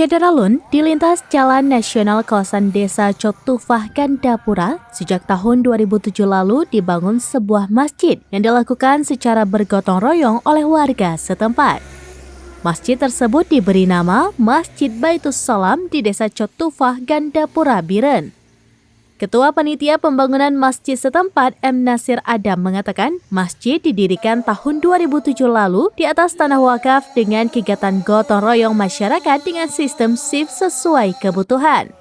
Syederalun dilintas Jalan Nasional kawasan Desa Cotufah, Gandapura. Sejak tahun 2007 lalu dibangun sebuah masjid yang dilakukan secara bergotong royong oleh warga setempat. Masjid tersebut diberi nama Masjid Baitus Salam di Desa Cotufah, Gandapura, Biren. Ketua Panitia Pembangunan Masjid setempat, M. Nasir Adam, mengatakan masjid didirikan tahun 2007 lalu di atas tanah wakaf dengan kegiatan gotong royong masyarakat dengan sistem shift sesuai kebutuhan.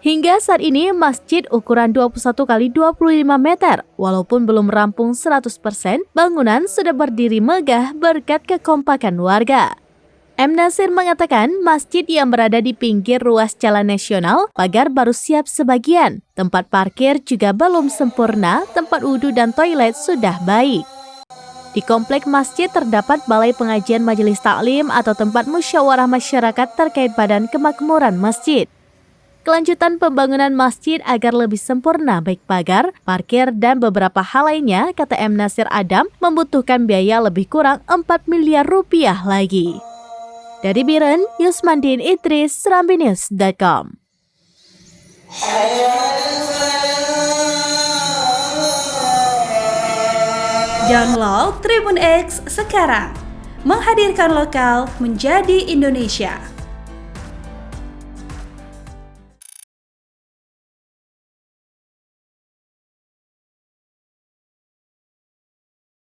Hingga saat ini masjid ukuran 21 kali 25 meter, walaupun belum rampung 100%, bangunan sudah berdiri megah berkat kekompakan warga. M. Nasir mengatakan masjid yang berada di pinggir ruas jalan nasional, pagar baru siap sebagian, tempat parkir juga belum sempurna, tempat wudhu dan toilet sudah baik. Di komplek masjid terdapat balai pengajian majelis taklim atau tempat musyawarah masyarakat terkait badan kemakmuran masjid. Kelanjutan pembangunan masjid agar lebih sempurna baik pagar, parkir, dan beberapa hal lainnya, kata M. Nasir Adam, membutuhkan biaya lebih kurang 4 miliar rupiah lagi. Dari Biren, Yusmandin Idris, serambinews.com. Download Tribun X sekarang, menghadirkan lokal menjadi Indonesia.